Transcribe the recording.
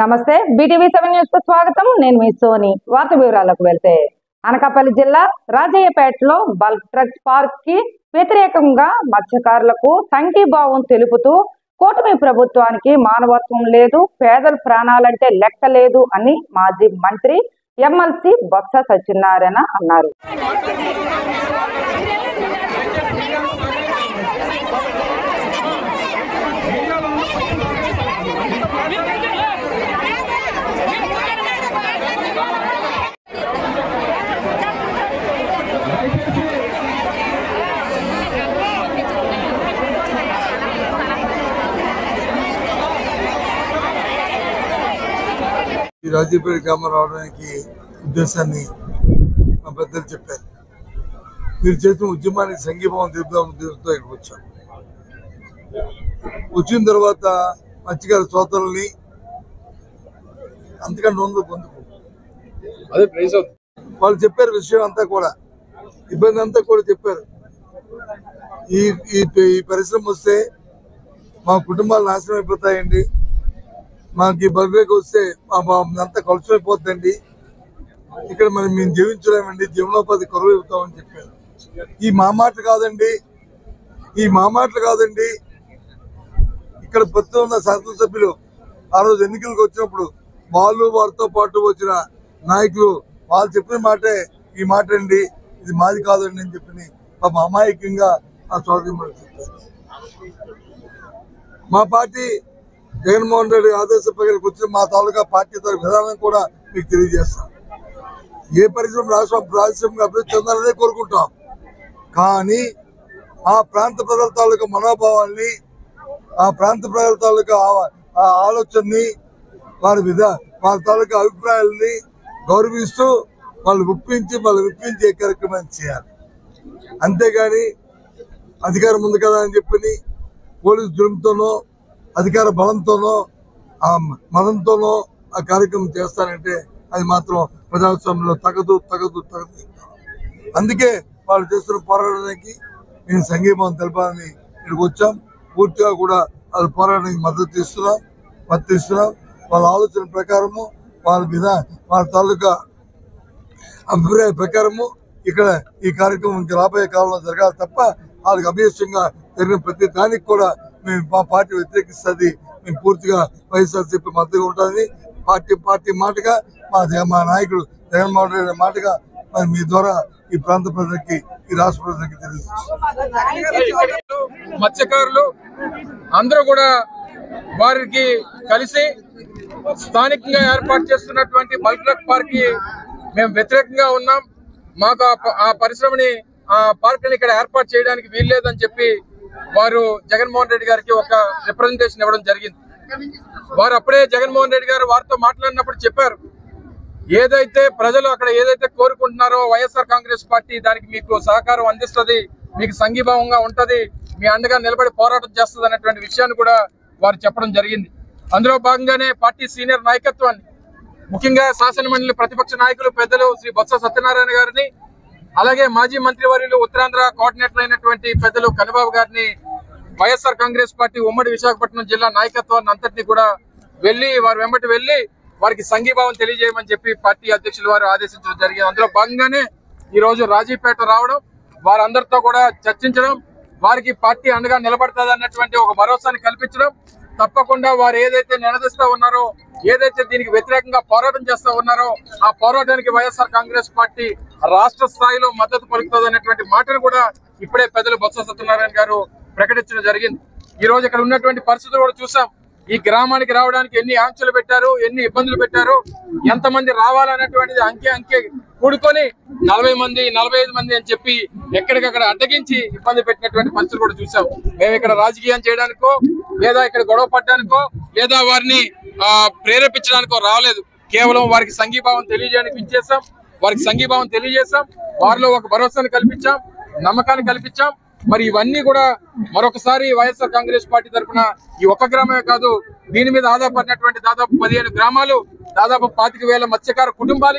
నమస్తే BTV7 news కు స్వాగతం. నేను మీ సోని. వార్త వివరాలకు వెళ్తే అనకాపల్లి జిల్లా రాజయ్యపేటలో బల్క్ డ్రగ్స్ పార్క్ కి వ్యతిరేకంగా మత్స్యకారులకు సంఘీభావం తెలుపుతూ కూటమి ప్రభుత్వానికి మానవత్వం లేదు, పేదల ప్రాణాలంటే లెక్క లేదు అని మాజీ మంత్రి ఎమ్మెల్సీ బొత్స సత్యనారాయణ అన్నారు. ఈ రాజీపేట గ్రామం రావడానికి ఉద్దేశాన్ని మా పెద్దలు చెప్పారు. మీరు చేసిన ఉద్యమానికి సంఘీభావం తెలుపుదాం ఉద్దేశంతో ఇక్కడికి వచ్చాం. వచ్చిన తర్వాత మత్స్యకార సోదరుల్ని అంతకంటే పొందుకు వాళ్ళు చెప్పారు. విషయం అంతా కూడా ఇబ్బంది అంతా కూడా చెప్పారు. ఈ పరిశ్రమ వస్తే మా కుటుంబాలు నాశనం అయిపోతాయండి, మాకు ఈ బల్బేకి వస్తే అంతా కలుషమైపోతుందండి, ఇక్కడ మనం మేము జీవించలేమండి, జీవనోపాధి కరువు అవుతామని చెప్పారు. ఈ మాటలు కాదండి, ఇక్కడ ప్రస్తుతం ఉన్న శాసనసభ్యులు ఆ రోజు ఎన్నికలకు వచ్చినప్పుడు వారితో పాటు వచ్చిన నాయకులు వాళ్ళు చెప్పిన మాటే ఈ మాట అండి, ఇది మాది కాదండి అని చెప్పి అమాయకంగా ఆ సోదరి చెప్పారు. మా పార్టీ జగన్మోహన్ రెడ్డి ఆదేశ ప్రకారం వచ్చిన మా తాలూకా పార్టీ విధానం కూడా మీకు తెలియజేస్తాం. ఏ పరిశ్రమ రాష్ట్రం అభివృద్ధి చెందాలనే కోరుకుంటాం. కానీ ఆ ప్రాంత ప్రజల తాలూకా మనోభావాల్ని, ఆ ప్రాంత ప్రజల తాలూకా ఆలోచనని, వారి తాలూకా అభిప్రాయాలని గౌరవిస్తూ వాళ్ళు విప్పించే కార్యక్రమాన్ని చేయాలి. అంతేగాని అధికారం ఉంది కదా అని చెప్పి పోలీసు జులుంతోనో అధికార బలంతోనో ఆ మతంతోనో ఆ కార్యక్రమం చేస్తారంటే అది మాత్రం ప్రజాస్వామ్యంలో తగదు. అందుకే వాళ్ళు చేస్తున్న పోరాటానికి మేము సంఘీభావం తెలపాలని ఇక్కడికి వచ్చాం. పూర్తిగా కూడా వాళ్ళ పోరాటానికి మద్దతు ఇస్తున్నాం. వాళ్ళ ఆలోచన ప్రకారము, వాళ్ళ తాలూకా అభిప్రాయ ప్రకారము ఇక్కడ ఈ కార్యక్రమం ఇంకా రాబోయే కాలంలో జరగాలి తప్ప వాళ్ళకి అభ్యస్తంగా జరిగిన ప్రతి దానికి కూడా మేము మా పార్టీ వ్యతిరేకిస్తుంది. మేము పూర్తిగా వైఎస్ఆర్సీపీ మద్దతుగా ఉంటుంది. పార్టీ మాటగా మా నాయకుడు జగన్మోహన్ రెడ్డి మాటగా మరి మీ ద్వారా ఈ ప్రాంత ప్రజలకి, ఈ రాష్ట్ర ప్రజలకి తెలియజేస్తారు. మత్స్యకారులు అందరూ కూడా వారికి కలిసి స్థానికంగా ఏర్పాటు చేస్తున్నటువంటి బల్క్ డ్రగ్ పార్క్ కి మేము వ్యతిరేకంగా ఉన్నాం. మాకు ఆ పరిశ్రమని, ఆ పార్క్ ని ఇక్కడ ఏర్పాటు చేయడానికి వీల్లేదని చెప్పి వారు జగన్మోహన్ రెడ్డి గారికి ఒక రిప్రజెంటేషన్ ఇవ్వడం జరిగింది. వారు అప్పుడే జగన్మోహన్ రెడ్డి గారు వారితో మాట్లాడినప్పుడు చెప్పారు, ఏదైతే ప్రజలు అక్కడ ఏదైతే కోరుకుంటున్నారో వైఎస్ఆర్ కాంగ్రెస్ పార్టీ దానికి మీకు సహకారం అందిస్తుంది, మీకు సంఘీభావంగా ఉంటది, మీ అండగా నిలబడి పోరాటం చేస్తుంది అన్నటువంటి విషయాన్ని కూడా వారు చెప్పడం జరిగింది. అందులో భాగంగానే పార్టీ సీనియర్ నాయకత్వాన్ని, ముఖ్యంగా శాసనమండలి ప్రతిపక్ష నాయకులు పెద్దలు శ్రీ బొత్స సత్యనారాయణ గారిని, అలాగే మాజీ మంత్రివర్యులు ఉత్తరాంధ్ర కోఆర్డినేటర్ అయినటువంటి పెద్దలు కన్నబాబు గారిని, వైఎస్ఆర్ కాంగ్రెస్ పార్టీ ఉమ్మడి విశాఖపట్నం జిల్లా నాయకత్వాన్ని అంతటినీ కూడా వారి వెంబటి వెళ్లి వారికి సంఘీభావం తెలియజేయమని చెప్పి పార్టీ అధ్యక్షులు వారు ఆదేశించడం జరిగింది. అందులో భాగంగానే ఈ రోజు రాజీపేట రావడం, వారందరితో కూడా చర్చించడం, వారికి పార్టీ అండగా నిలబడుతుంది అన్నటువంటి ఒక భరోసాని కల్పించడం, తప్పకుండా వారు ఏదైతే నిలదీస్తా ఉన్నారో, ఏదైతే దీనికి వ్యతిరేకంగా పోరాటం చేస్తా ఉన్నారో ఆ పోరాటానికి వైఎస్ఆర్ కాంగ్రెస్ పార్టీ రాష్ట్ర స్థాయిలో మద్దతు పలుకుతుంది అన్నటువంటి మాటను కూడా ఇప్పుడే పెద్దలు బొత్స సత్యనారాయణ గారు ప్రకటించడం జరిగింది. ఈ రోజు ఇక్కడ ఉన్నటువంటి పరిస్థితులు కూడా చూసాం. ఈ గ్రామానికి రావడానికి ఎన్ని ఆంక్షలు పెట్టారు, ఎన్ని ఇబ్బందులు పెట్టారు, ఎంతమంది రావాలన్నటువంటిది అంకె కూడుకొని 40 మంది 45 మంది అని చెప్పి ఎక్కడికక్కడ అడ్డగించి ఇబ్బంది పెట్టినటువంటి పరిస్థితులు కూడా చూసాం. మేము ఇక్కడ రాజకీయం చేయడానికో, లేదా ఇక్కడ గొడవ పడడానికో, లేదా వారిని ప్రేరేపించడానికో రాలేదు. కేవలం వారికి సంఘీభావం తెలియజేయడానికి వారికి సంఘీభావం తెలియజేశాం, వారిలో ఒక భరోసాను కల్పించాం, నమ్మకాన్ని కల్పించాం. మరి ఇవన్నీ కూడా మరొకసారి వైఎస్ఆర్ కాంగ్రెస్ పార్టీ తరఫున ఈ ఒక్క గ్రామమే కాదు, దీని మీద ఆధారపడినటువంటి దాదాపు 15 గ్రామాలు, దాదాపు 25,000 మత్స్యకార కుటుంబాలకి